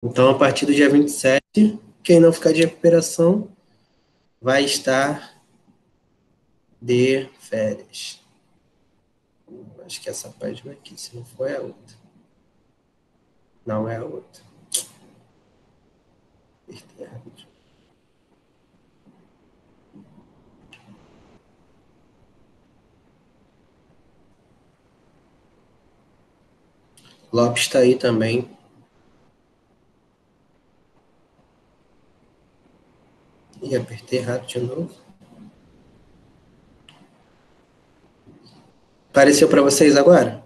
Então, a partir do dia 27, quem não ficar de recuperação vai estar de férias. Acho que essa página aqui, se não for, é a outra. Não é a outra. Lopes está aí também. Ih, apertei errado de novo. Apareceu para vocês agora?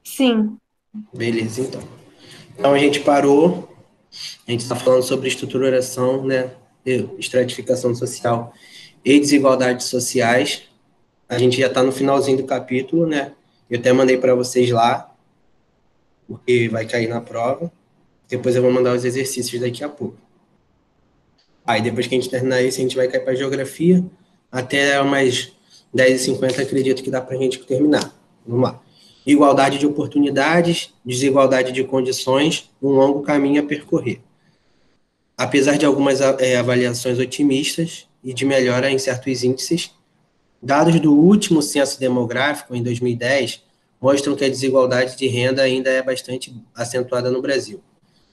Sim. Beleza, então. Então a gente parou, a gente está falando sobre estruturação, né, estratificação social e desigualdades sociais. A gente já está no finalzinho do capítulo, né? Eu até mandei para vocês lá, porque vai cair na prova. Depois eu vou mandar os exercícios daqui a pouco. Aí depois que a gente terminar isso, a gente vai cair para geografia. Até umas 10h50, acredito que dá para a gente terminar. Vamos lá. Igualdade de oportunidades, desigualdade de condições, um longo caminho a percorrer. Apesar de algumas avaliações otimistas e de melhora em certos índices, dados do último censo demográfico, em 2010, mostram que a desigualdade de renda ainda é bastante acentuada no Brasil.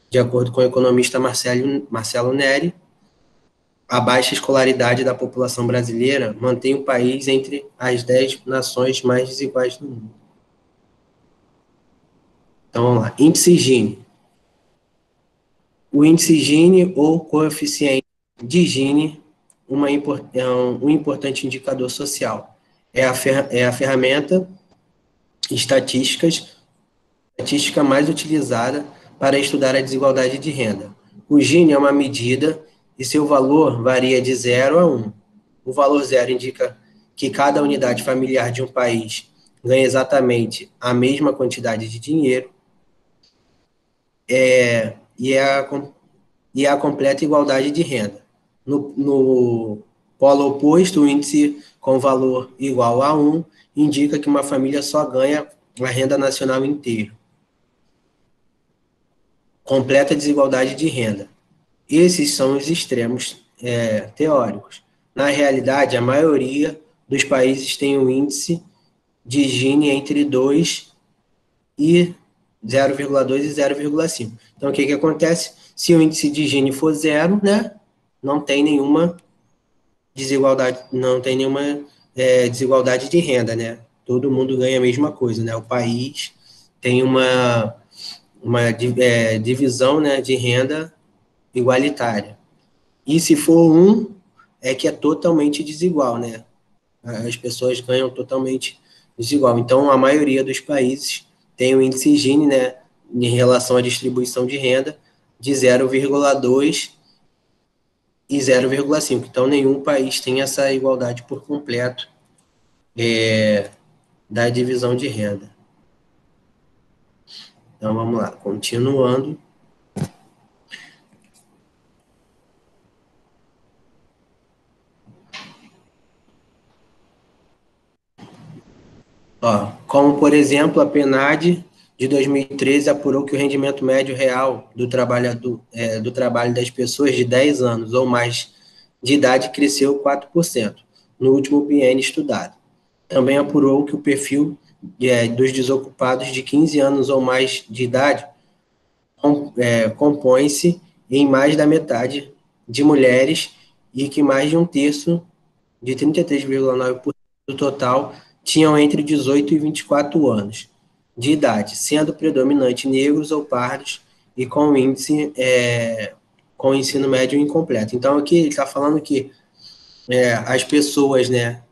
De acordo com o economista Marcelo Neri, a baixa escolaridade da população brasileira mantém o país entre as 10 nações mais desiguais do mundo. Então, vamos lá. Índice Gini. O índice Gini, ou coeficiente de Gini, é um importante indicador social. É a ferramenta estatística mais utilizada para estudar a desigualdade de renda. O Gini é uma medida e seu valor varia de 0 a 1. O valor 0 indica que cada unidade familiar de um país ganha exatamente a mesma quantidade de dinheiro e é a completa igualdade de renda. No polo oposto, o índice com valor igual a 1 indica que uma família só ganha a renda nacional inteira. Completa desigualdade de renda. Esses são os extremos teóricos. Na realidade, a maioria dos países tem um índice de Gini entre 2 e 0,2 e 0,5. Então, o que acontece? Se o índice de Gini for zero, né, não tem nenhuma desigualdade, não tem nenhuma desigualdade de renda, né? Todo mundo ganha a mesma coisa, né? O país tem uma divisão, né, de renda igualitária. E se for um, é que é totalmente desigual, né? As pessoas ganham totalmente desigual. Então, a maioria dos países tem o índice Gini, né, em relação à distribuição de renda, de 0,2 e 0,5. Então, nenhum país tem essa igualdade por completo da divisão de renda. Então, vamos lá, continuando. Ó, como, por exemplo, a PNAD de 2013 apurou que o rendimento médio real do trabalho das pessoas de 10 anos ou mais de idade cresceu 4% no último biênio estudado. Também apurou que o perfil dos desocupados de 15 anos ou mais de idade compõe-se em mais da metade de mulheres e que mais de um terço, de 33,9% do total, tinham entre 18 e 24 anos de idade, sendo predominante negros ou pardos e com índice com ensino médio incompleto. Então, aqui ele está falando que as pessoas, né,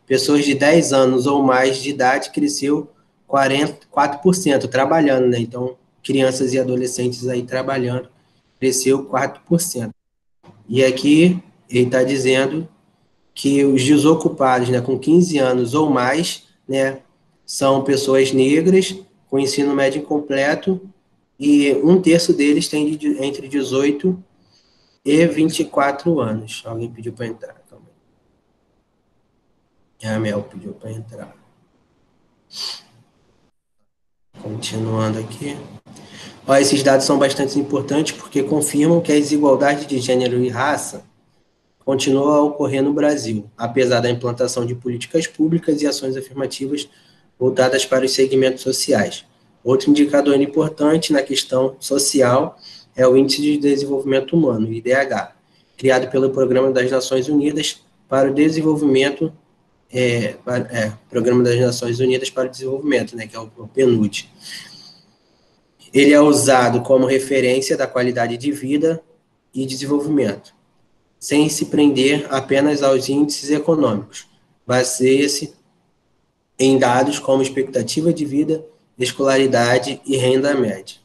pessoas de 10 anos ou mais de idade cresceu 4% trabalhando, né? Então, crianças e adolescentes aí trabalhando, cresceu 4%. E aqui ele está dizendo que os desocupados, né, com 15 anos ou mais, né, são pessoas negras com ensino médio incompleto e um terço deles tem entre 18 e 24 anos. Alguém pediu para entrar. Calma aí. A Mel pediu para entrar. Continuando aqui. Ó, esses dados são bastante importantes porque confirmam que a desigualdade de gênero e raça continua a ocorrer no Brasil, apesar da implantação de políticas públicas e ações afirmativas voltadas para os segmentos sociais. Outro indicador importante na questão social é o Índice de Desenvolvimento Humano, o IDH, criado pelo Programa das Nações Unidas para o Desenvolvimento, Programa das Nações Unidas para o Desenvolvimento, né, que é o PNUD. Ele é usado como referência da qualidade de vida e desenvolvimento, sem se prender apenas aos índices econômicos. Baseia-se em dados como expectativa de vida, escolaridade e renda média.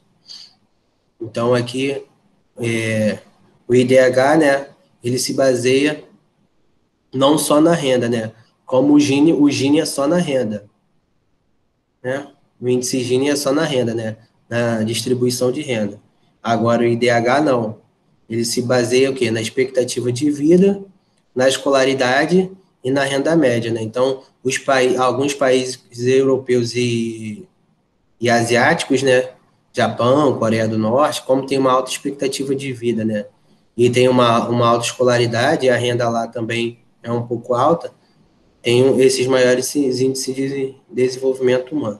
Então, aqui, o IDH, né, ele se baseia não só na renda, né, como o Gini é só na renda, né, o índice Gini é só na renda, né, na distribuição de renda. Agora, o IDH não, ele se baseia o quê? Na expectativa de vida, na escolaridade e na renda média, né? Então, alguns países europeus e asiáticos, né? Japão, Coreia do Norte, como tem uma alta expectativa de vida, né? E tem uma alta escolaridade, a renda lá também é um pouco alta, tem esses maiores índices de desenvolvimento humano.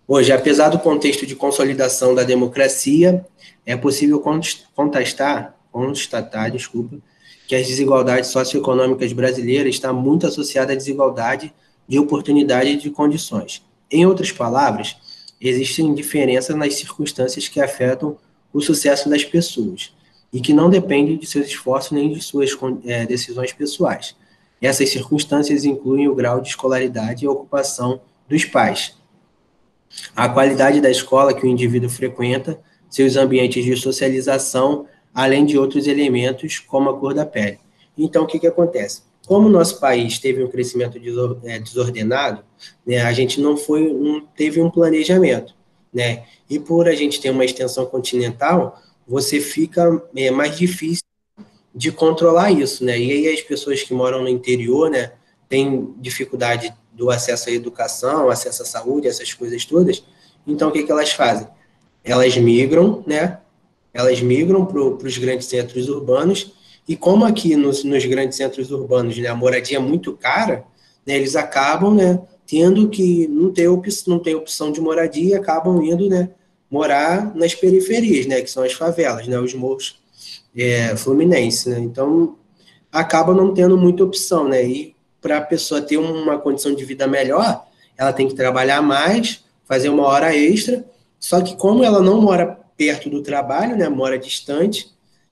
Hoje, apesar do contexto de consolidação da democracia, é possível constatar, que as desigualdades socioeconômicas brasileiras estão muito associadas à desigualdade de oportunidade e de condições. Em outras palavras, existem diferenças nas circunstâncias que afetam o sucesso das pessoas e que não dependem de seus esforços nem de suas decisões pessoais. Essas circunstâncias incluem o grau de escolaridade e ocupação dos pais, a qualidade da escola que o indivíduo frequenta, seus ambientes de socialização, além de outros elementos, como a cor da pele. Então, o que acontece? Como o nosso país teve um crescimento desordenado, né, a gente não teve um planejamento, né? E por a gente ter uma extensão continental, você fica mais difícil de controlar isso, né? E aí as pessoas que moram no interior, né, têm dificuldade do acesso à educação, acesso à saúde, essas coisas todas. Então, o que elas fazem? Elas migram, né? Elas migram para os grandes centros urbanos, e como aqui nos grandes centros urbanos, né, a moradia é muito cara, né, eles acabam, né, tendo que não ter opção de moradia, acabam indo, né, morar nas periferias, né, que são as favelas, né, os morros fluminenses, né? Então, acaba não tendo muita opção, né? E para a pessoa ter uma condição de vida melhor, ela tem que trabalhar mais, fazer uma hora extra, só que como ela não mora perto do trabalho, né? Mora distante,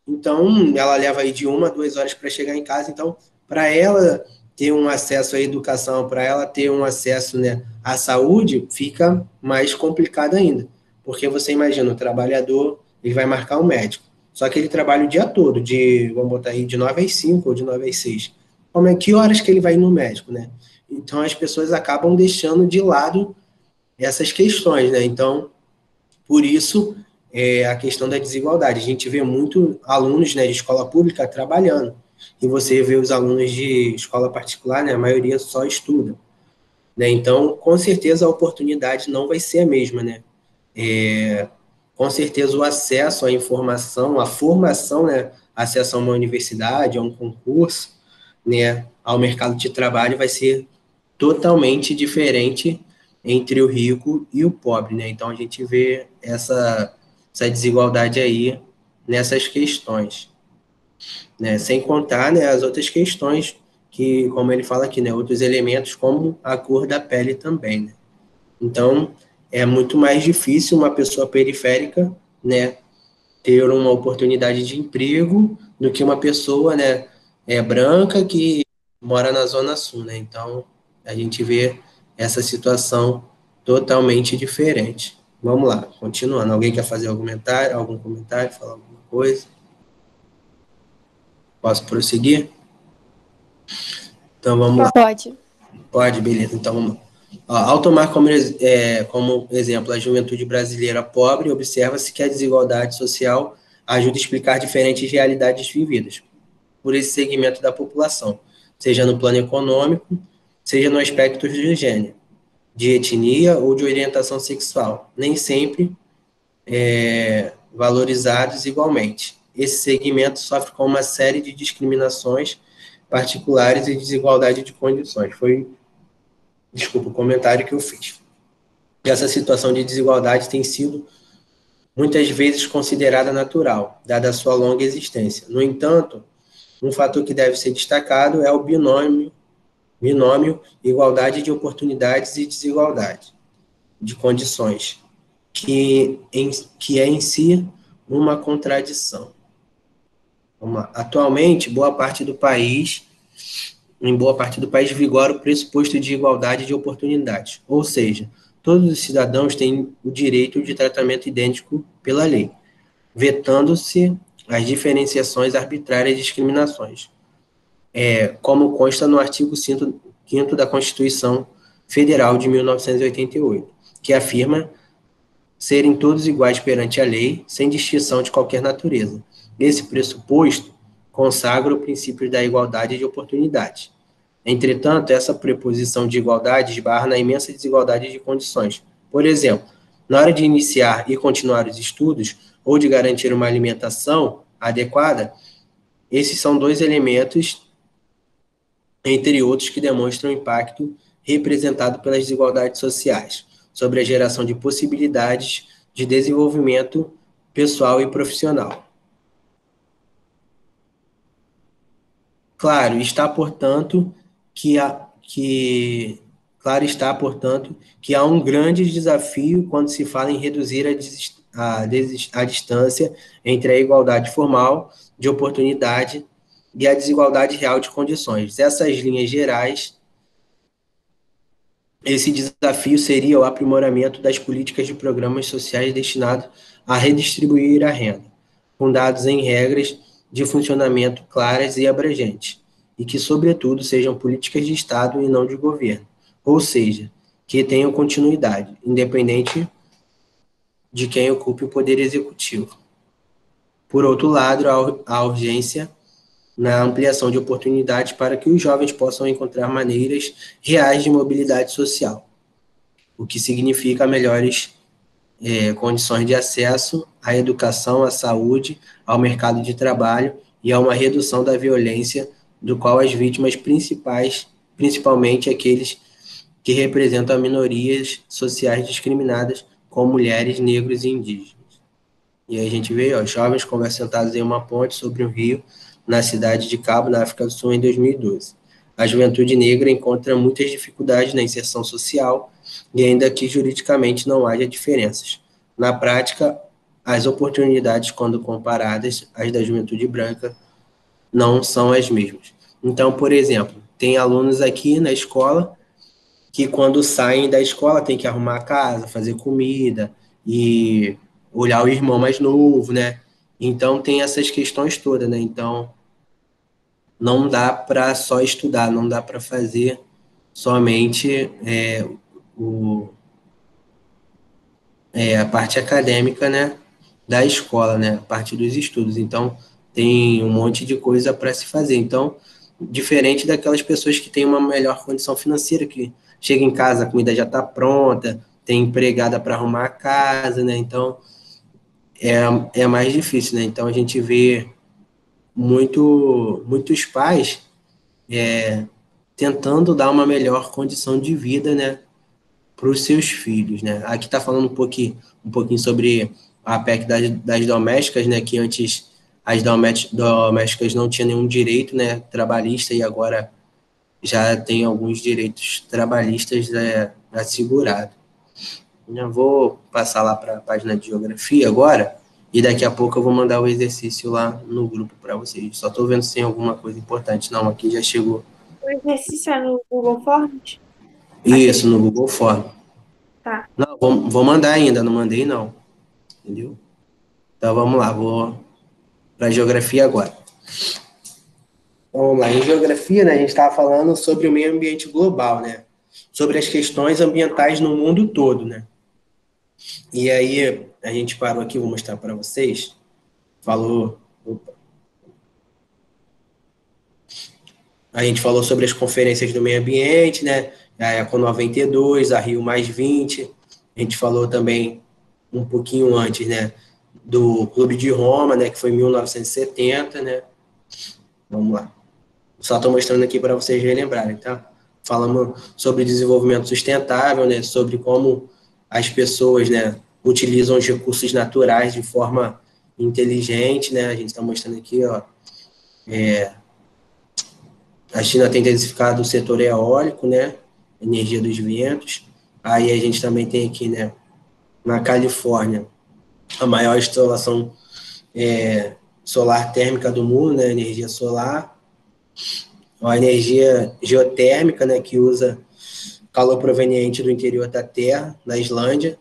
então ela leva aí de 1 a 2 horas para chegar em casa, então para ela ter um acesso à educação, para ela ter um acesso, né, à saúde, fica mais complicado ainda, porque você imagina, o trabalhador, ele vai marcar um médico, só que ele trabalha o dia todo, vamos botar aí, de 9 às 5 ou de 9 às 6. Que horas que ele vai ir no médico, né? Então, as pessoas acabam deixando de lado essas questões, né? Então, por isso, a questão da desigualdade. A gente vê muito alunos, né, de escola pública trabalhando, e você vê os alunos de escola particular, né, a maioria só estuda, né? Então, com certeza, a oportunidade não vai ser a mesma, né? Com certeza o acesso à informação, à formação, né, acesso a uma universidade, a um concurso, né, ao mercado de trabalho vai ser totalmente diferente entre o rico e o pobre, né? Então a gente vê essa desigualdade aí nessas questões, né? Sem contar, né, as outras questões que, como ele fala aqui, né, outros elementos como a cor da pele também, né? Então, é muito mais difícil uma pessoa periférica, né, ter uma oportunidade de emprego do que uma pessoa, né, branca que mora na Zona Sul, né? Então, a gente vê essa situação totalmente diferente. Vamos lá, continuando. Alguém quer fazer algum comentário, falar alguma coisa? Posso prosseguir? Então, vamos lá. Pode. Pode, beleza. Então, vamos lá. Ao tomar como exemplo a juventude brasileira pobre, observa-se que a desigualdade social ajuda a explicar diferentes realidades vividas por esse segmento da população, seja no plano econômico, seja no aspecto de gênero, de etnia ou de orientação sexual. Nem sempre valorizados igualmente. Esse segmento sofre com uma série de discriminações particulares e desigualdade de condições. Desculpa, o comentário que eu fiz. Essa situação de desigualdade tem sido muitas vezes considerada natural, dada a sua longa existência. No entanto, um fator que deve ser destacado é o binômio igualdade de oportunidades e desigualdade de condições, que é em si uma contradição. Atualmente, em boa parte do país vigora o pressuposto de igualdade de oportunidades, ou seja, todos os cidadãos têm o direito de tratamento idêntico pela lei, vetando-se as diferenciações arbitrárias e discriminações, como consta no artigo 5º da Constituição Federal de 1988, que afirma serem todos iguais perante a lei, sem distinção de qualquer natureza. Esse pressuposto consagra o princípio da igualdade de oportunidades. Entretanto, essa preposição de igualdade esbarra na imensa desigualdade de condições. Por exemplo, na hora de iniciar e continuar os estudos, ou de garantir uma alimentação adequada, esses são dois elementos, entre outros, que demonstram o impacto representado pelas desigualdades sociais sobre a geração de possibilidades de desenvolvimento pessoal e profissional. Claro está, portanto, que há um grande desafio quando se fala em reduzir a distância entre a igualdade formal de oportunidade e a desigualdade real de condições. Essas linhas gerais, esse desafio seria o aprimoramento das políticas de programas sociais destinados a redistribuir a renda, fundados em regras de funcionamento claras e abrangentes, e que, sobretudo, sejam políticas de Estado e não de governo, ou seja, que tenham continuidade, independente de quem ocupe o poder executivo. Por outro lado, há urgência na ampliação de oportunidades para que os jovens possam encontrar maneiras reais de mobilidade social, o que significa melhores condições de acesso à educação, à saúde, ao mercado de trabalho e a uma redução da violência, do qual as vítimas principalmente aqueles que representam minorias sociais discriminadas, como mulheres, negros e indígenas. E aí a gente vê, jovens conversam sentados em uma ponte sobre um rio, na cidade de Cabo, na África do Sul, em 2012. A juventude negra encontra muitas dificuldades na inserção social, e ainda que juridicamente não haja diferenças. Na prática, as oportunidades, quando comparadas às da juventude branca, não são as mesmas. Então, por exemplo, tem alunos aqui na escola que, quando saem da escola, tem que arrumar a casa, fazer comida e olhar o irmão mais novo, né? Então, tem essas questões todas, né? Então, não dá para só estudar, não dá para fazer somente a parte acadêmica, né, da escola, né, a parte dos estudos. Então, tem um monte de coisa para se fazer. Então, diferente daquelas pessoas que têm uma melhor condição financeira, que chega em casa, a comida já está pronta, tem empregada para arrumar a casa, né? Então, é mais difícil, né? Então, a gente vê muitos pais tentando dar uma melhor condição de vida, né, para os seus filhos, né? Aqui está falando um pouquinho sobre a PEC das domésticas, né, que antes as domésticas não tinham nenhum direito, né, trabalhista, e agora já tem alguns direitos trabalhistas assegurados. Eu vou passar lá para a página de geografia agora, e daqui a pouco eu vou mandar o exercício lá no grupo para vocês. Só estou vendo se tem alguma coisa importante. Não, aqui já chegou. O exercício é no Google Forms? Aquele. Isso, no Google Form. Tá. Não, vou mandar ainda, não mandei não. Entendeu? Então vamos lá, vou para a geografia agora. Então, vamos lá, em geografia, né, a gente estava falando sobre o meio ambiente global, né? Sobre as questões ambientais no mundo todo, né? E aí a gente parou aqui, vou mostrar para vocês. Opa. A gente falou sobre as conferências do meio ambiente, né? A Eco 92, a Rio+20. A gente falou também um pouquinho antes, né, do Clube de Roma, né, que foi em 1970, né? Vamos lá. Só estou mostrando aqui para vocês relembrarem, tá? Falamos sobre desenvolvimento sustentável, né, sobre como as pessoas, né, utilizam os recursos naturais de forma inteligente, né? A gente está mostrando aqui, ó, a China tem intensificado o setor eólico, né, energia dos ventos. Aí a gente também tem aqui, né, na Califórnia, a maior instalação solar térmica do mundo, né, energia solar. A energia geotérmica, né, que usa calor proveniente do interior da Terra, na Islândia.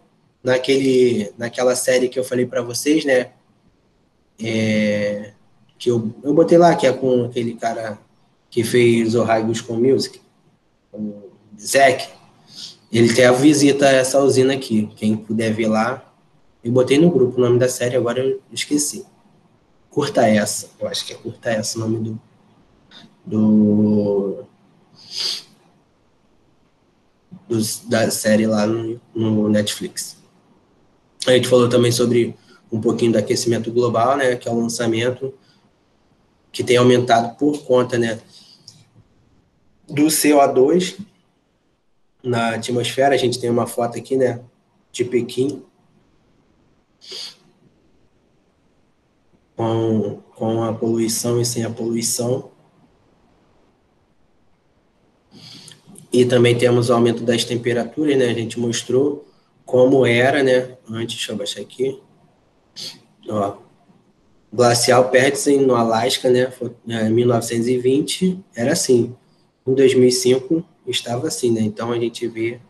Naquela série que eu falei para vocês, né, que eu botei lá, que é com aquele cara que fez o High School Music, o Zack. Ele até visita essa usina aqui, quem puder ver lá. Eu botei no grupo o nome da série, agora eu esqueci. Curta Essa, eu acho que é Curta Essa o nome do, da série lá no Netflix. A gente falou também sobre um pouquinho do aquecimento global, né, que é o lançamento que tem aumentado por conta, né, do CO2 na atmosfera. A gente tem uma foto aqui, né, de Pequim com a poluição e sem a poluição. E também temos o aumento das temperaturas, né? A gente mostrou como era, né? Antes, deixa eu baixar aqui. Ó, glacial Pertsen no Alasca, né? Em 1920 era assim. Em 2005 estava assim, né? Então a gente vê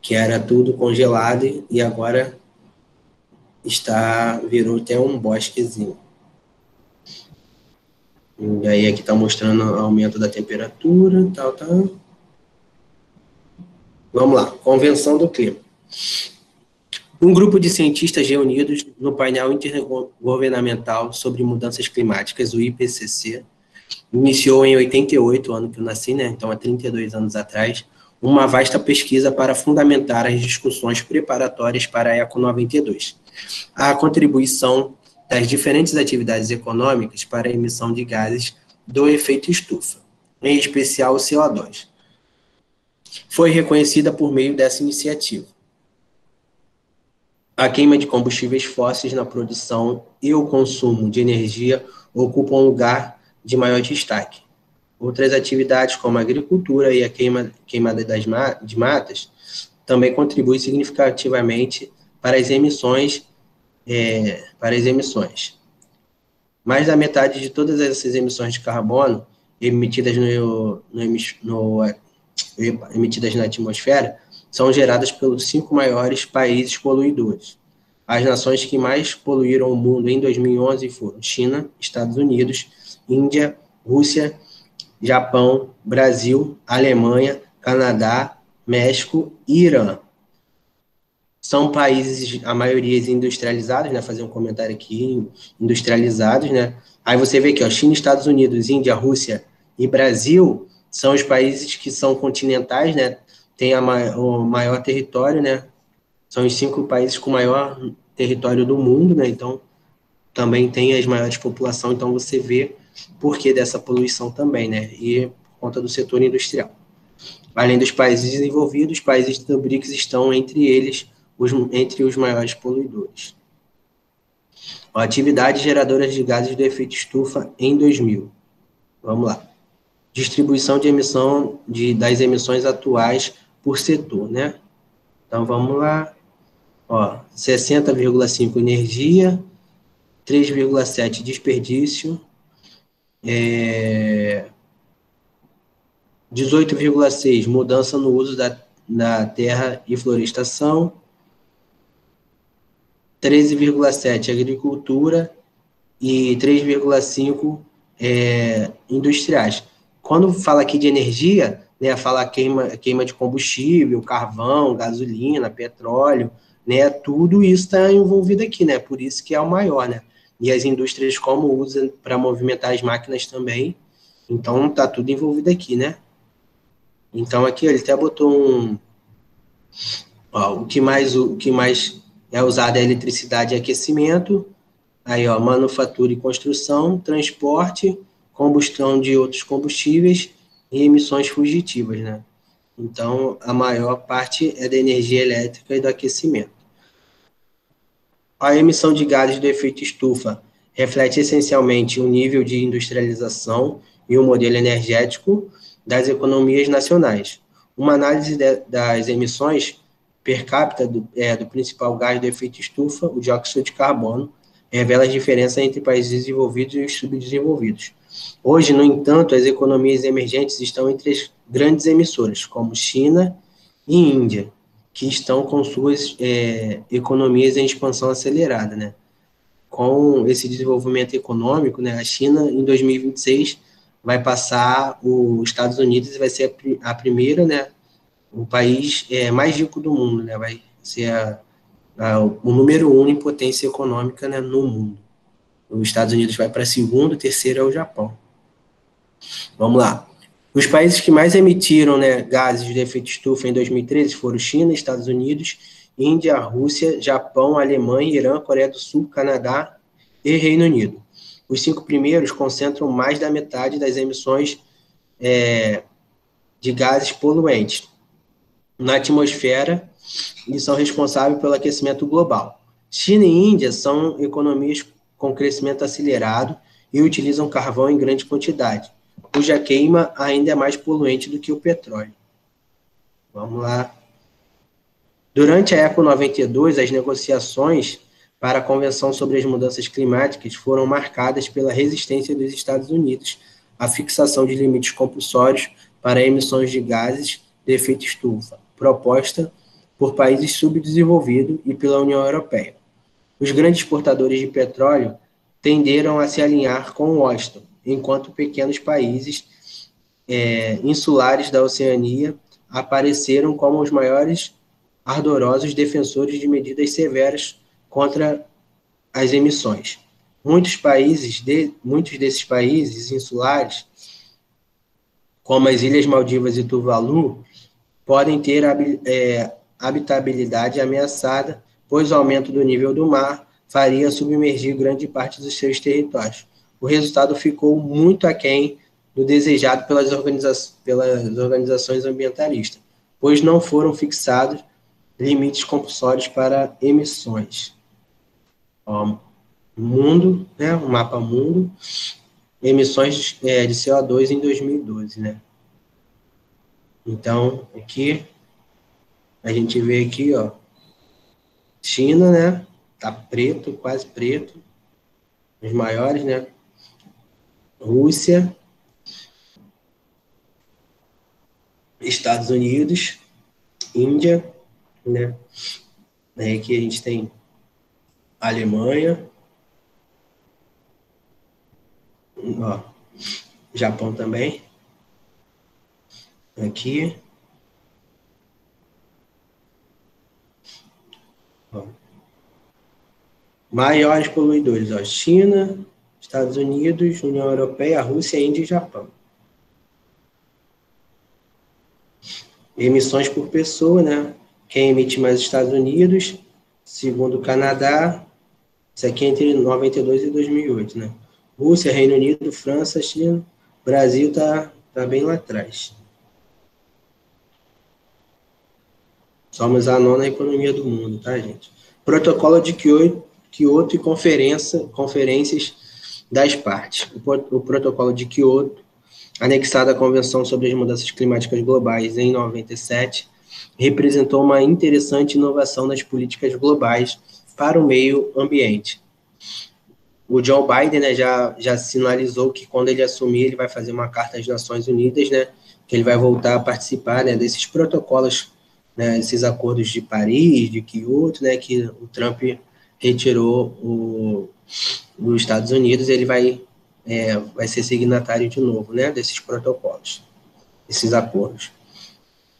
que era tudo congelado e agora virou até um bosquezinho. E aí aqui está mostrando o aumento da temperatura, tal. Vamos lá, Convenção do Clima. Um grupo de cientistas reunidos no painel intergovernamental sobre mudanças climáticas, o IPCC, iniciou em 88, ano que eu nasci, né? Então há 32 anos atrás, uma vasta pesquisa para fundamentar as discussões preparatórias para a Eco 92. A contribuição das diferentes atividades econômicas para a emissão de gases do efeito estufa, em especial o CO2, foi reconhecida por meio dessa iniciativa. A queima de combustíveis fósseis na produção e o consumo de energia ocupam um lugar de maior destaque. Outras atividades, como a agricultura e a queimada de matas, também contribuem significativamente para as emissões. Mais da metade de todas essas emissões de carbono emitidas emitidas na atmosfera são geradas pelos 5 maiores países poluidores. As nações que mais poluíram o mundo em 2011 foram China, Estados Unidos, Índia, Rússia, Japão, Brasil, Alemanha, Canadá, México e Irã. São países, a maioria industrializados, né? Fazer um comentário aqui, industrializados, né? Aí você vê aqui, ó, China, Estados Unidos, Índia, Rússia e Brasil são os países que são continentais, né? Tem o maior território, né? São os 5 países com maior território do mundo, né? Então, também tem as maiores populações, então você vê por que dessa poluição também, né? E por conta do setor industrial. Além dos países desenvolvidos, os países do BRICS estão entre eles, entre os maiores poluidores. Atividades geradoras de gases do efeito estufa em 2000. Vamos lá. Distribuição de emissão das emissões atuais por setor, né? Então, vamos lá. 60,5 energia, 3,7 desperdício, 18,6 mudança no uso da terra e florestação, 13,7 agricultura e 3,5 industriais. Quando fala aqui de energia, né, fala queima de combustível, carvão, gasolina, petróleo, né, tudo isso está envolvido aqui, né, por isso que é o maior, né, e as indústrias como usam para movimentar as máquinas também, então está tudo envolvido aqui, né. Então aqui ele até botou o que mais É usada a eletricidade e aquecimento, aí, ó, manufatura e construção, transporte, combustão de outros combustíveis e emissões fugitivas, né? Então, a maior parte é da energia elétrica e do aquecimento. A emissão de gases do efeito estufa reflete essencialmente o nível de industrialização e o modelo energético das economias nacionais. Uma análise das emissões per capita do principal gás do efeito estufa, o dióxido de carbono, revela as diferenças entre países desenvolvidos e os subdesenvolvidos. Hoje, no entanto, as economias emergentes estão entre as grandes emissoras, como China e Índia, que estão com suas economias em expansão acelerada, né? Com esse desenvolvimento econômico, né, a China, em 2026, vai passar os Estados Unidos e vai ser a primeira, né, o país mais rico do mundo, né? Vai ser o número 1 em potência econômica, né, no mundo. Os Estados Unidos vai para segundo, o terceiro é o Japão. Vamos lá. Os países que mais emitiram, né, gases de efeito estufa em 2013 foram China, Estados Unidos, Índia, Rússia, Japão, Alemanha, Irã, Coreia do Sul, Canadá e Reino Unido. Os 5 primeiros concentram mais da metade das emissões de gases poluentes na atmosfera e são responsáveis pelo aquecimento global. China e Índia são economias com crescimento acelerado e utilizam carvão em grande quantidade, cuja queima ainda é mais poluente do que o petróleo. Vamos lá. Durante a Eco 92, as negociações para a Convenção sobre as Mudanças Climáticas foram marcadas pela resistência dos Estados Unidos à fixação de limites compulsórios para emissões de gases de efeito estufa, proposta por países subdesenvolvidos e pela União Europeia. Os grandes exportadores de petróleo tenderam a se alinhar com Washington, enquanto pequenos países insulares da Oceania apareceram como os maiores ardorosos defensores de medidas severas contra as emissões. Muitos desses países insulares, como as Ilhas Maldivas e Tuvalu, podem ter habitabilidade ameaçada, pois o aumento do nível do mar faria submergir grande parte dos seus territórios. O resultado ficou muito aquém do desejado pelas organizações ambientalistas, pois não foram fixados limites compulsórios para emissões. Ó, mundo, né, o mapa mundo, emissões de CO2 em 2012, né? Então, aqui, a gente vê aqui, ó, China, né, tá preto, quase preto, os maiores, né? Rússia, Estados Unidos, Índia, né? Aí aqui a gente tem a Alemanha, ó, Japão também, aqui, ó. Maiores poluidores, ó, China, Estados Unidos, União Europeia, Rússia, Índia e Japão. Emissões por pessoa, né? Quem emite mais Estados Unidos, segundo o Canadá, isso aqui é entre 92 e 2008, né? Rússia, Reino Unido, França, China, Brasil tá bem lá atrás. Somos a 9ª economia do mundo, tá, gente? Protocolo de Kyoto e conferências das partes. O Protocolo de Kyoto, anexado à Convenção sobre as Mudanças Climáticas Globais em 97, representou uma interessante inovação nas políticas globais para o meio ambiente. O Joe Biden, né, já sinalizou que quando ele assumir, ele vai fazer uma carta às Nações Unidas, né, que ele vai voltar a participar, né, desses protocolos, né, esses acordos de Paris, de Kyoto, né, que o Trump retirou os Estados Unidos, ele vai ser signatário de novo, né, desses protocolos, esses acordos.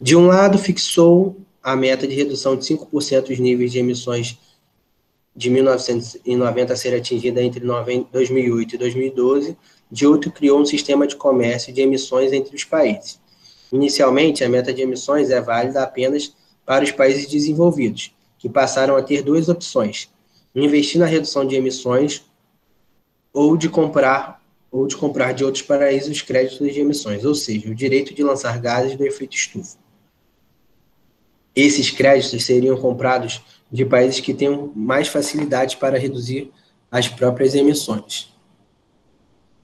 De um lado, fixou a meta de redução de 5% dos níveis de emissões de 1990 a ser atingida entre 2008 e 2012. De outro, criou um sistema de comércio de emissões entre os países. Inicialmente, a meta de emissões é válida apenas para os países desenvolvidos, que passaram a ter duas opções: investir na redução de emissões ou de comprar de outros paraísos créditos de emissões, ou seja, o direito de lançar gases do efeito estufa. Esses créditos seriam comprados de países que tenham mais facilidade para reduzir as próprias emissões.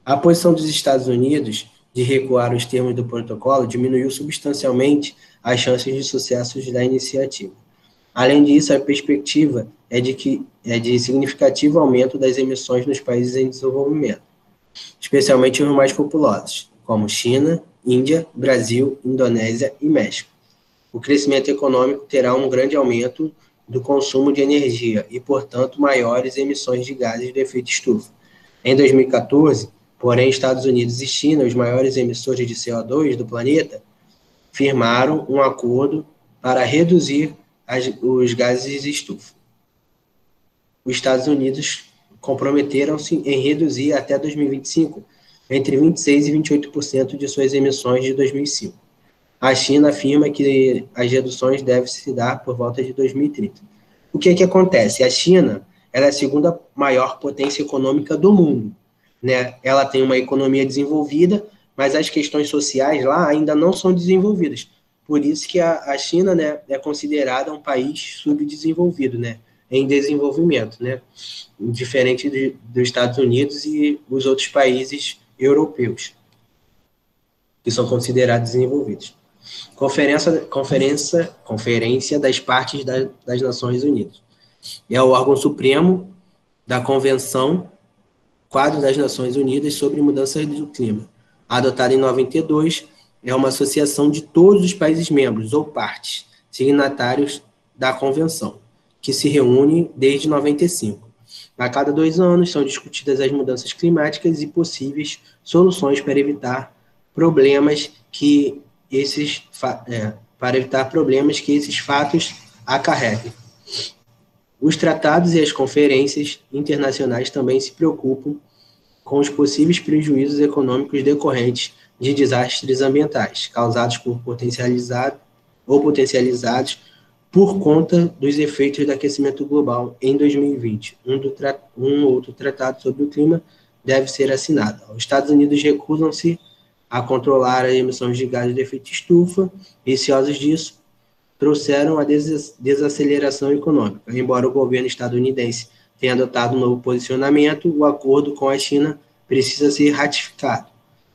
A posição dos Estados Unidos de recuar os termos do protocolo diminuiu substancialmente as chances de sucesso da iniciativa. Além disso, a perspectiva é de significativo aumento das emissões nos países em desenvolvimento, especialmente os mais populosos, como China, Índia, Brasil, Indonésia e México. O crescimento econômico terá um grande aumento do consumo de energia e, portanto, maiores emissões de gases de efeito estufa. Em 2014, porém, Estados Unidos e China, os maiores emissores de CO2 do planeta, firmaram um acordo para reduzir os gases de estufa. Os Estados Unidos comprometeram-se em reduzir até 2025 entre 26% e 28% de suas emissões de 2005. A China afirma que as reduções devem se dar por volta de 2030. O que acontece? A China ela é a segunda maior potência econômica do mundo, né? Ela tem uma economia desenvolvida, mas as questões sociais lá ainda não são desenvolvidas. Por isso que a China, né, é considerada um país subdesenvolvido, né, em desenvolvimento, né, diferente dos Estados Unidos e os outros países europeus, que são considerados desenvolvidos. Conferência das Partes das Nações Unidas. É o órgão supremo da Convenção Quadro das Nações Unidas sobre Mudanças do Clima. Adotada em 92, é uma associação de todos os países membros ou partes, signatários da Convenção, que se reúne desde 95. A cada 2 anos são discutidas as mudanças climáticas e possíveis soluções para evitar problemas que esses fatos acarretem. Os tratados e as conferências internacionais também se preocupam com os possíveis prejuízos econômicos decorrentes de desastres ambientais, causados potencializados por conta dos efeitos do aquecimento global em 2020. Um outro tratado sobre o clima deve ser assinado. Os Estados Unidos recusam-se a controlar as emissões de gases de efeito estufa, receosos disso, trouxeram a desaceleração econômica. Embora o governo estadunidense tenha adotado um novo posicionamento, o acordo com a China precisa ser ratificado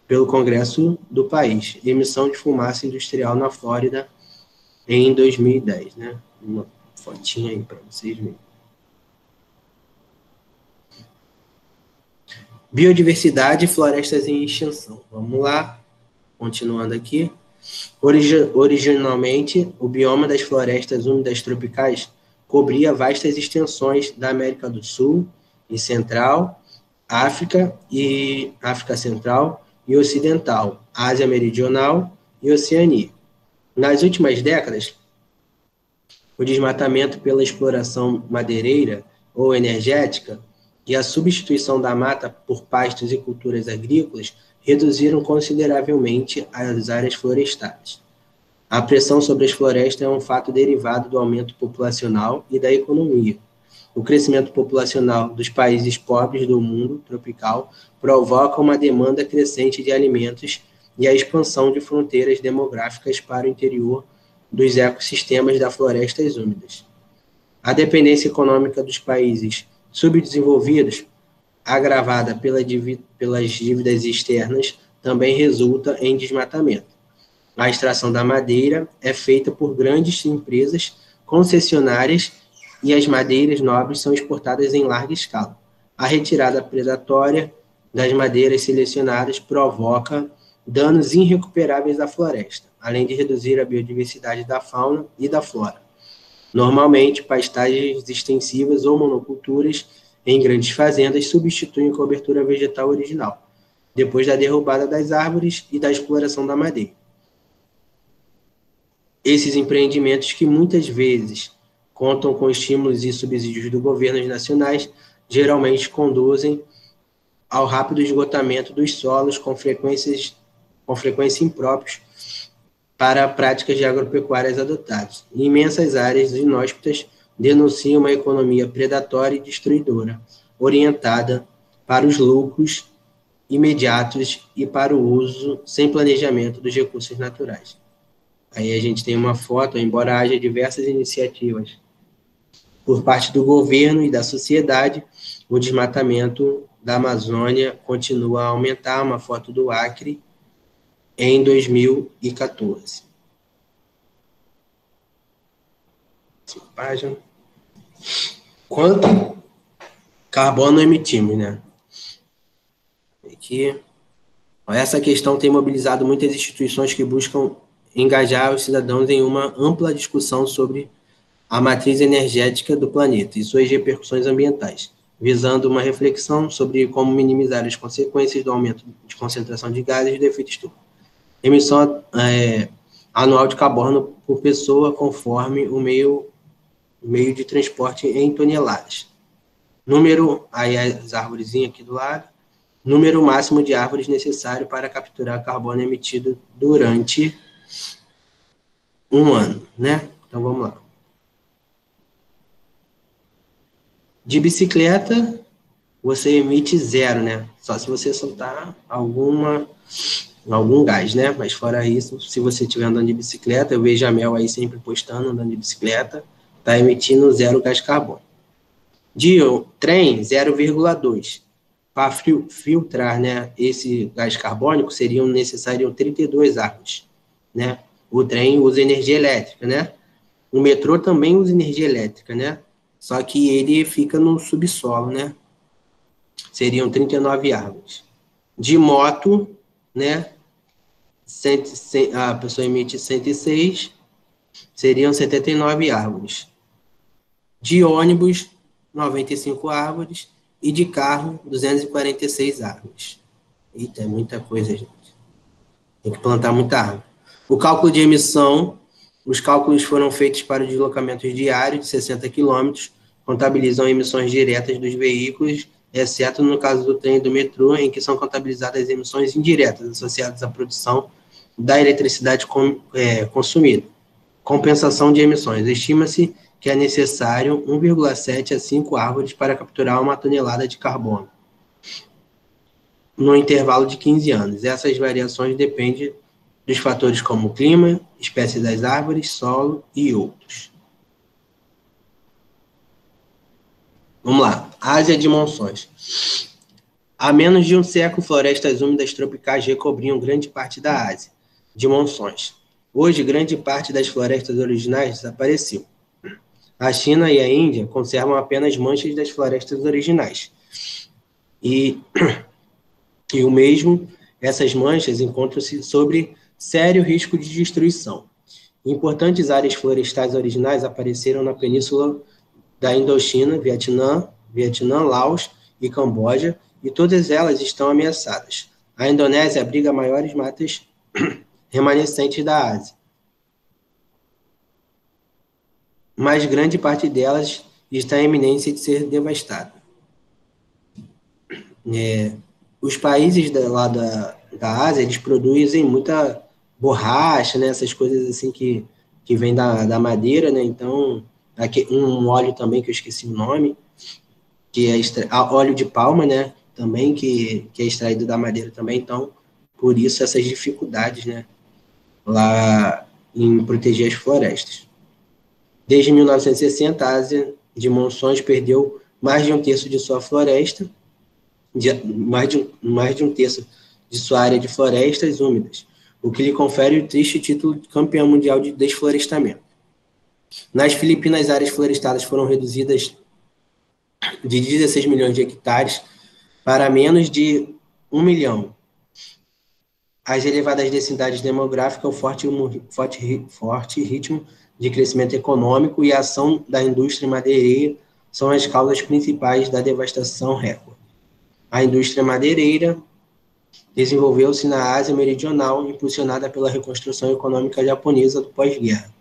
pelo Congresso do país. Emissão de fumaça industrial na Flórida em 2010, né? Uma fotinha aí para vocês verem. Biodiversidade e florestas em extinção. Vamos lá, continuando aqui. Originalmente, o bioma das florestas úmidas tropicais cobria vastas extensões da América do Sul e Central, África Central e Ocidental, Ásia Meridional e Oceania. Nas últimas décadas, o desmatamento pela exploração madeireira ou energética e a substituição da mata por pastos e culturas agrícolas reduziram consideravelmente as áreas florestais. A pressão sobre as florestas é um fato derivado do aumento populacional e da economia. O crescimento populacional dos países pobres do mundo tropical provoca uma demanda crescente de alimentos e a expansão de fronteiras demográficas para o interior dos ecossistemas das florestas úmidas. A dependência econômica dos países subdesenvolvidos, agravada pelas dívidas externas, também resulta em desmatamento. A extração da madeira é feita por grandes empresas concessionárias e as madeiras nobres são exportadas em larga escala. A retirada predatória das madeiras selecionadas provoca danos irrecuperáveis à floresta, além de reduzir a biodiversidade da fauna e da flora. Normalmente, pastagens extensivas ou monoculturas em grandes fazendas substituem a cobertura vegetal original, depois da derrubada das árvores e da exploração da madeira. Esses empreendimentos, que muitas vezes contam com estímulos e subsídios dos governos nacionais, geralmente conduzem ao rápido esgotamento dos solos com frequência impróprios para práticas de agropecuárias adotadas. Em imensas áreas inóspitas, denuncia uma economia predatória e destruidora, orientada para os lucros imediatos e para o uso sem planejamento dos recursos naturais. Aí a gente tem uma foto, embora haja diversas iniciativas por parte do governo e da sociedade, o desmatamento da Amazônia continua a aumentar, uma foto do Acre em 2014. Página. Quanto carbono emitimos, né? Aqui, essa questão tem mobilizado muitas instituições que buscam engajar os cidadãos em uma ampla discussão sobre a matriz energética do planeta e suas repercussões ambientais, visando uma reflexão sobre como minimizar as consequências do aumento de concentração de gases de efeito estufa. Emissão anual de carbono por pessoa conforme o meio de transporte em toneladas. Número, aí as árvorezinhas aqui do lado, número máximo de árvores necessário para capturar carbono emitido durante um ano, né? Então, vamos lá. De bicicleta, você emite 0, né? Só se você soltar algum gás, né? Mas fora isso, se você estiver andando de bicicleta, eu vejo a Mel aí sempre postando, andando de bicicleta, está emitindo 0 gás carbono. De trem, 0,2. Para filtrar, né, esse gás carbônico, seriam necessárias 32 árvores, né? O trem usa energia elétrica, né? O metrô também usa energia elétrica, né? Só que ele fica no subsolo, né? Seriam 39 árvores. De moto, né? A pessoa emite 106, seriam 79 árvores. De ônibus, 95 árvores. E de carro, 246 árvores. Eita, é muita coisa, gente. Tem que plantar muita árvore. O cálculo de emissão, os cálculos foram feitos para deslocamentos diários de 60 km, contabilizam emissões diretas dos veículos, exceto no caso do trem e do metrô, em que são contabilizadas as emissões indiretas associadas à produção da eletricidade consumida. Compensação de emissões. Estima-se que é necessário 1,7 a 5 árvores para capturar 1 tonelada de carbono no intervalo de 15 anos. Essas variações dependem dos fatores como clima, espécie das árvores, solo e outros. Vamos lá. Ásia de monções. Há menos de um século, florestas úmidas tropicais recobriam grande parte da Ásia de monções. Hoje, grande parte das florestas originais desapareceu. A China e a Índia conservam apenas manchas das florestas originais. E o mesmo, essas manchas encontram-se sobre sério risco de destruição. Importantes áreas florestais originais apareceram na península da Indochina, Vietnã, Laos e Camboja, e todas elas estão ameaçadas. A Indonésia abriga maiores matas remanescentes da Ásia, mas grande parte delas está em iminência de ser devastada. Os países lá da Ásia, eles produzem muita borracha, né, essas coisas assim que vem da madeira, né, então, aqui, um óleo também que eu esqueci o nome, que é óleo de palma, né, também, que é extraído da madeira também, então, por isso essas dificuldades, né, lá em proteger as florestas. Desde 1960, a Ásia de monções perdeu mais de um terço de sua floresta, mais de um terço de sua área de florestas úmidas, o que lhe confere o triste título de campeão mundial de desflorestamento. Nas Filipinas, as áreas florestadas foram reduzidas de 16 milhões de hectares para menos de 1 milhão. As elevadas densidades demográficas, o forte ritmo de crescimento econômico e a ação da indústria madeireira são as causas principais da devastação recorde. A indústria madeireira desenvolveu-se na Ásia Meridional, impulsionada pela reconstrução econômica japonesa do pós-guerra.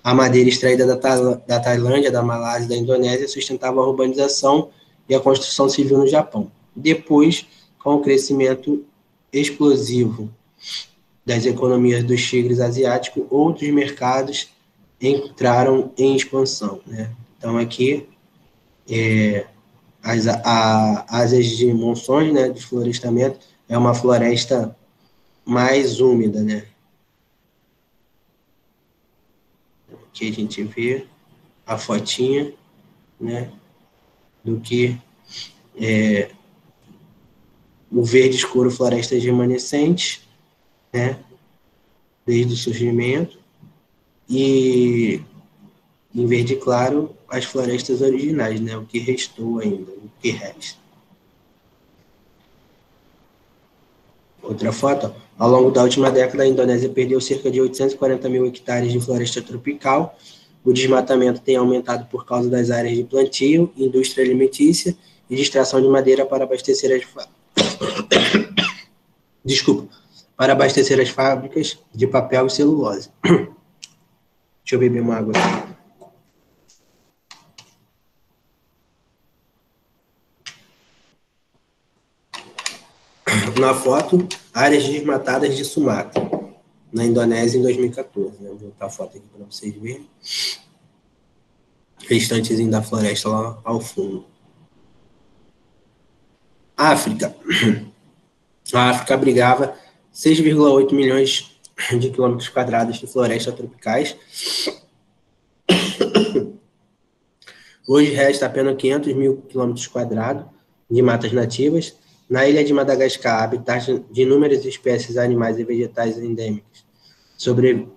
A madeira extraída da Tailândia, da Malásia e da Indonésia sustentava a urbanização e a construção civil no Japão. Depois, com o crescimento explosivo das economias dos tigres asiáticos, outros mercados entraram em expansão, né? Então, aqui, as áreas de monções, né, de florestamento, é uma floresta mais úmida, né? Aqui a gente vê a fotinha, né, do que o verde escuro, florestas remanescentes, né, desde o surgimento, e em verde claro, as florestas originais, né, o que restou ainda, o que resta. Outra foto, ao longo da última década, a Indonésia perdeu cerca de 840 mil hectares de floresta tropical. O desmatamento tem aumentado por causa das áreas de plantio, indústria alimentícia e de extração de madeira para abastecer para abastecer as fábricas de papel e celulose. Deixa eu beber uma água aqui. Na foto, áreas desmatadas de Sumatra, na Indonésia, em 2014. Vou botar a foto aqui para vocês verem. Restantezinho da floresta lá ao fundo. África. A África abrigava 6,8 milhões de quilômetros quadrados de florestas tropicais. Hoje resta apenas 500 mil quilômetros quadrados de matas nativas. Na ilha de Madagascar, habitat de inúmeras espécies animais e vegetais endêmicas. Sobrevivem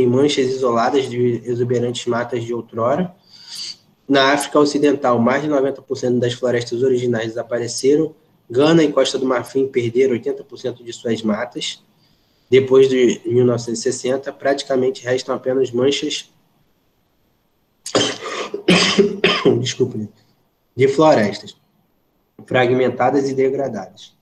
manchas isoladas de exuberantes matas de outrora. Na África Ocidental, mais de 90% das florestas originais desapareceram. Gana e Costa do Marfim perderam 80% de suas matas. Depois de 1960, praticamente restam apenas manchas de florestas, fragmentadas e degradadas.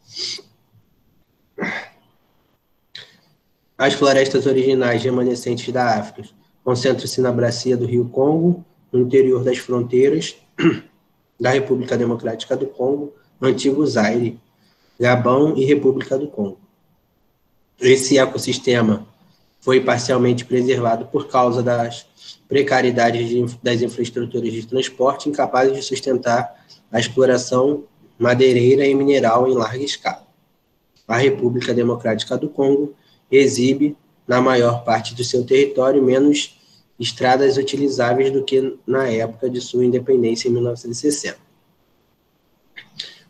As florestas originais remanescentes da África concentram-se na bacia do rio Congo, no interior das fronteiras da República Democrática do Congo, antigo Zaire, Gabão e República do Congo. Esse ecossistema foi parcialmente preservado por causa das precariedades das infraestruturas de transporte incapazes de sustentar a exploração madeireira e mineral em larga escala. A República Democrática do Congo exibe, na maior parte do seu território, menos estradas utilizáveis do que na época de sua independência em 1960.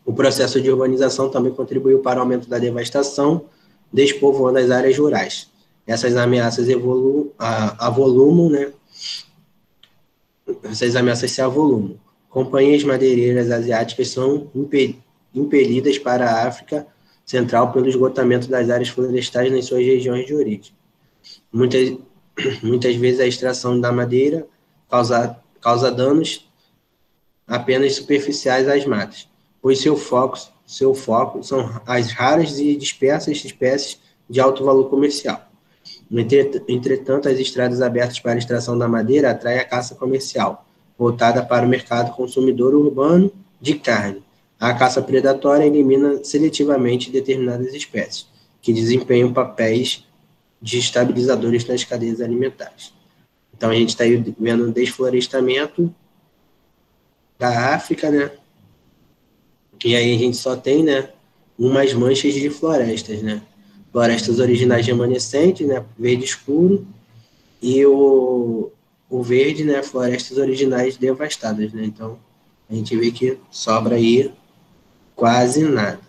O processo de urbanização também contribuiu para o aumento da devastação, despovoando as áreas rurais. Essas ameaças Essas ameaças se avolumam. Companhias madeireiras asiáticas são impelidas para a África Central pelo esgotamento das áreas florestais nas suas regiões de origem. Muitas vezes a extração da madeira causa danos apenas superficiais às matas, pois seu foco são as raras e dispersas espécies de alto valor comercial. Entretanto, as estradas abertas para a extração da madeira atraem a caça comercial, voltada para o mercado consumidor urbano de carne. A caça predatória elimina seletivamente determinadas espécies, que desempenham papéis de estabilizadores nas cadeias alimentares. Então, a gente está aí vendo o desflorestamento da África, né? E aí a gente só tem, né, umas manchas de florestas, né? Florestas originais remanescentes, né, verde escuro, e o verde, né, florestas originais devastadas, né? Então, a gente vê que sobra aí quase nada.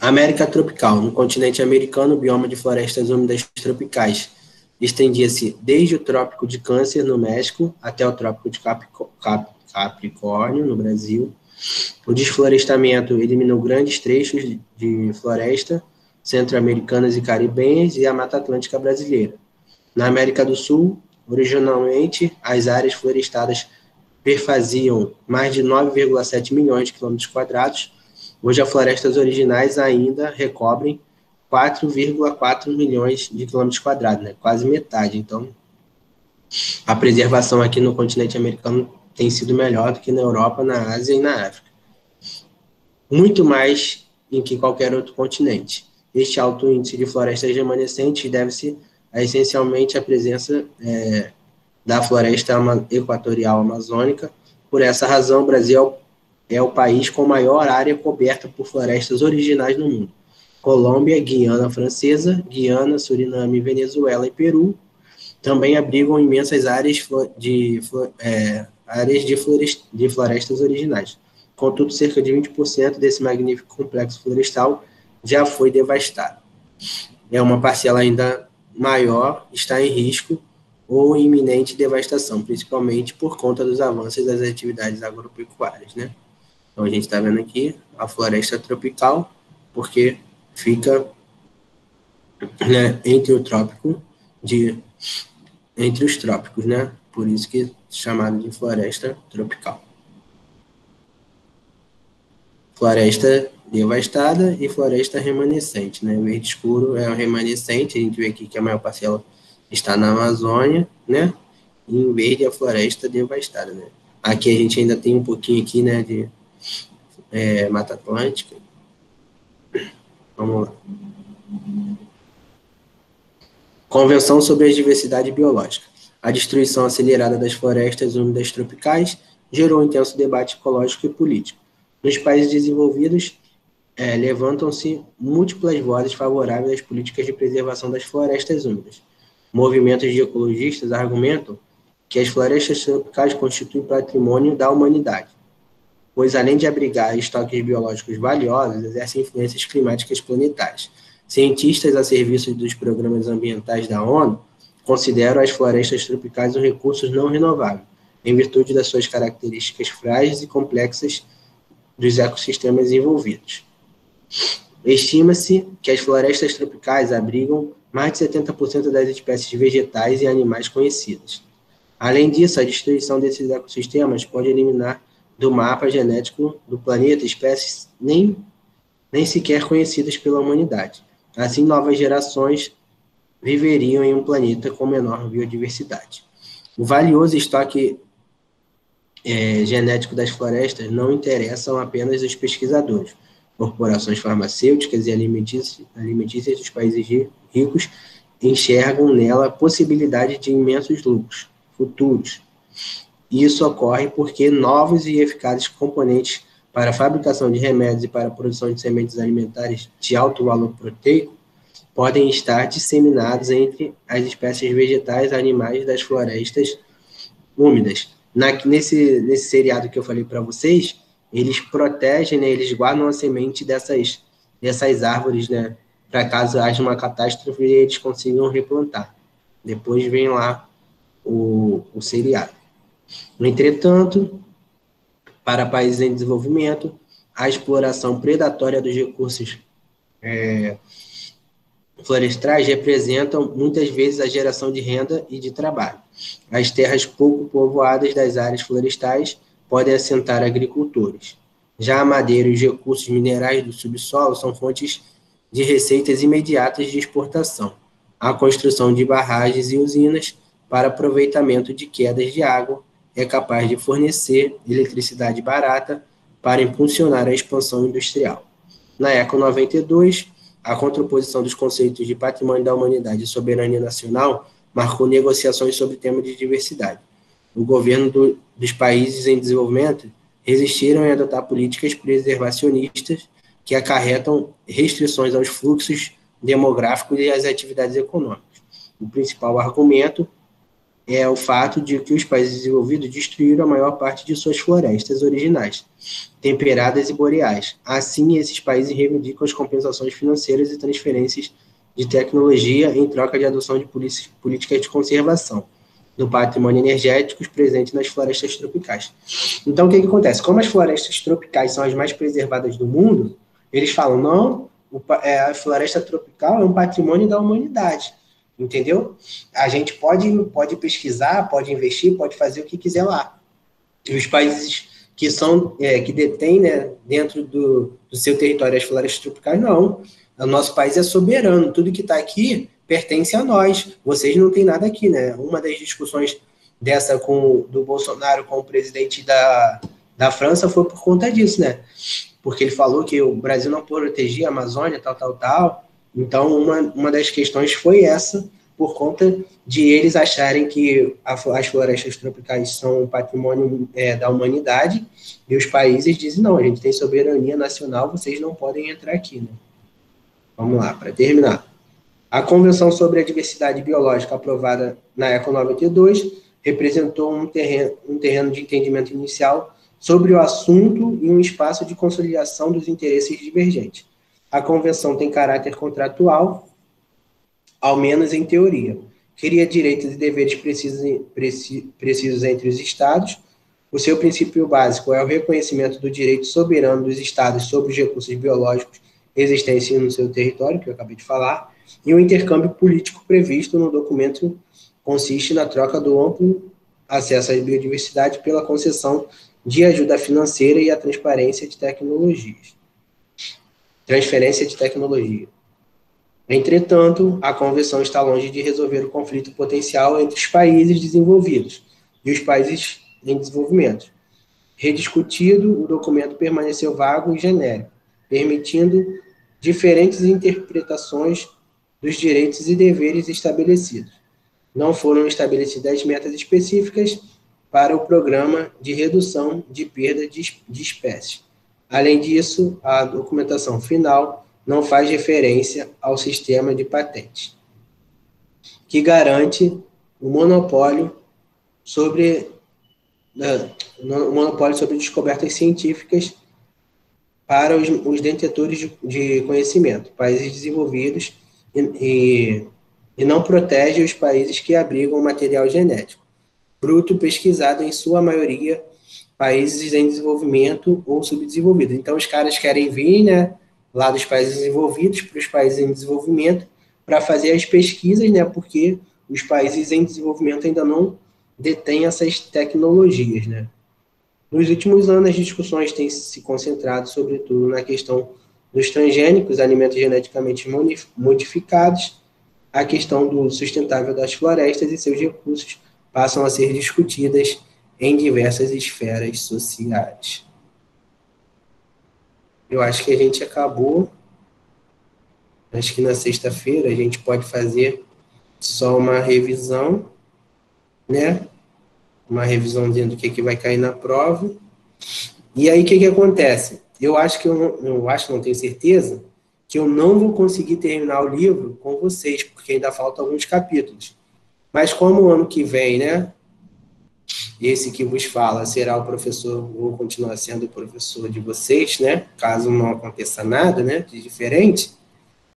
América tropical. No continente americano, o bioma de florestas úmidas tropicais estendia-se desde o Trópico de Câncer, no México, até o Trópico de Capricórnio, no Brasil. O desflorestamento eliminou grandes trechos de floresta centro-americanas e caribenhas e a Mata Atlântica brasileira. Na América do Sul, originalmente, as áreas florestadas perfaziam mais de 9,7 milhões de quilômetros quadrados. Hoje, as florestas originais ainda recobrem 4,4 milhões de quilômetros quadrados, né? Quase metade. Então, a preservação aqui no continente americano tem sido melhor do que na Europa, na Ásia e na África. Muito mais em que qualquer outro continente. Este alto índice de florestas remanescentes deve-se é essencialmente a presença da floresta equatorial amazônica. Por essa razão, o Brasil é o país com maior área coberta por florestas originais no mundo. Colômbia, Guiana Francesa, Guiana, Suriname, Venezuela e Peru também abrigam imensas áreas de florestas originais. Contudo, cerca de 20% desse magnífico complexo florestal já foi devastado. Uma parcela ainda maior está em risco ou iminente devastação, principalmente por conta dos avanços das atividades agropecuárias, né? Então, a gente está vendo aqui a floresta tropical, porque fica, né, entre os trópicos, né? Por isso que é chamado de floresta tropical. Floresta devastada e floresta remanescente, né? O verde escuro é o remanescente, a gente vê aqui que a maior parcela está na Amazônia, né? E em verde a floresta devastada, né? Aqui a gente ainda tem um pouquinho aqui, né, de Mata Atlântica. Vamos lá. Convenção sobre a Diversidade Biológica. A destruição acelerada das florestas úmidas tropicais gerou um intenso debate ecológico e político. Nos países desenvolvidos, levantam-se múltiplas vozes favoráveis às políticas de preservação das florestas úmidas. Movimentos de ecologistas argumentam que as florestas tropicais constituem patrimônio da humanidade, pois, além de abrigar estoques biológicos valiosos, exercem influências climáticas planetárias. Cientistas a serviço dos programas ambientais da ONU consideram as florestas tropicais um recurso não renovável, em virtude das suas características frágeis e complexas dos ecossistemas envolvidos. Estima-se que as florestas tropicais abrigam mais de 70% das espécies vegetais e animais conhecidas. Além disso, a destruição desses ecossistemas pode eliminar do mapa genético do planeta espécies nem sequer conhecidas pela humanidade. Assim, novas gerações viveriam em um planeta com menor biodiversidade. O valioso estoque genético das florestas não interessam apenas os pesquisadores. Corporações farmacêuticas e alimentícias dos países ricos enxergam nela a possibilidade de imensos lucros futuros. Isso ocorre porque novos e eficazes componentes para a fabricação de remédios e para a produção de sementes alimentares de alto valor proteico podem estar disseminados entre as espécies vegetais e animais das florestas úmidas. Nesse seriado que eu falei para vocês, eles protegem, né, eles guardam a semente dessas árvores, né, para caso haja uma catástrofe eles consigam replantar. Depois vem lá o seriado. Entretanto, para países em desenvolvimento, a exploração predatória dos recursos florestais representam muitas vezes a geração de renda e de trabalho. As terras pouco povoadas das áreas florestais podem assentar agricultores. Já a madeira e os recursos minerais do subsolo são fontes de receitas imediatas de exportação. A construção de barragens e usinas para aproveitamento de quedas de água é capaz de fornecer eletricidade barata para impulsionar a expansão industrial. Na Eco 92, a contraposição dos conceitos de patrimônio da humanidade e soberania nacional marcou negociações sobre o tema de diversidade. O governo dos países em desenvolvimento resistiram em adotar políticas preservacionistas que acarretam restrições aos fluxos demográficos e às atividades econômicas. O principal argumento é o fato de que os países desenvolvidos destruíram a maior parte de suas florestas originais, temperadas e boreais. Assim, esses países reivindicam as compensações financeiras e transferências de tecnologia em troca de adoção de políticas de conservação do patrimônio energético presente nas florestas tropicais. Então, o que acontece? Como as florestas tropicais são as mais preservadas do mundo, eles falam, não, a floresta tropical é um patrimônio da humanidade. Entendeu? A gente pode pesquisar, pode investir, pode fazer o que quiser lá. E os países que detêm, né, dentro do seu território as florestas tropicais, não. O nosso país é soberano, tudo que está aqui pertence a nós. Vocês não têm nada aqui, né? Uma das discussões do Bolsonaro com o presidente da França foi por conta disso, né? Porque ele falou que o Brasil não protegia a Amazônia, tal. Então, uma das questões foi essa, por conta de eles acharem que as florestas tropicais são um patrimônio da humanidade, e os países dizem, não, a gente tem soberania nacional, vocês não podem entrar aqui. Né? Vamos lá, para terminar. A Convenção sobre a Diversidade Biológica, aprovada na ECO 92, representou um terreno de entendimento inicial sobre o assunto e um espaço de consolidação dos interesses divergentes. A Convenção tem caráter contratual, ao menos em teoria. Cria direitos e deveres precisos entre os Estados. O seu princípio básico é o reconhecimento do direito soberano dos Estados sobre os recursos biológicos existentes no seu território, que eu acabei de falar, e o intercâmbio político previsto no documento consiste na troca do amplo acesso à biodiversidade pela concessão de ajuda financeira e a transferência de tecnologias. Transferência de tecnologia. Entretanto, a Convenção está longe de resolver o conflito potencial entre os países desenvolvidos e os países em desenvolvimento. Rediscutido, o documento permaneceu vago e genérico, permitindo diferentes interpretações dos direitos e deveres estabelecidos. Não foram estabelecidas metas específicas para o programa de redução de perda de espécies. Além disso, a documentação final não faz referência ao sistema de patentes, que garante o monopólio sobre descobertas científicas para os detentores de conhecimento, países desenvolvidos, e não protege os países que abrigam material genético, fruto pesquisado em sua maioria países em desenvolvimento ou subdesenvolvidos. Então, os caras querem vir, né, lá dos países desenvolvidos para os países em desenvolvimento para fazer as pesquisas, né, porque os países em desenvolvimento ainda não detêm essas tecnologias, né. Nos últimos anos, as discussões têm se concentrado, sobretudo, na questão dos transgênicos, alimentos geneticamente modificados, a questão do uso sustentável das florestas e seus recursos passam a ser discutidas em diversas esferas sociais. Eu acho que a gente acabou. Acho que na sexta-feira a gente pode fazer só uma revisão, né? Uma revisãozinha do que vai cair na prova. E aí, o que acontece? Eu acho, não tenho certeza, que eu não vou conseguir terminar o livro com vocês, porque ainda faltam alguns capítulos. Mas como o ano que vem, né? Esse que vos fala será o professor, vou continuar sendo o professor de vocês, né? Caso não aconteça nada, né? De diferente.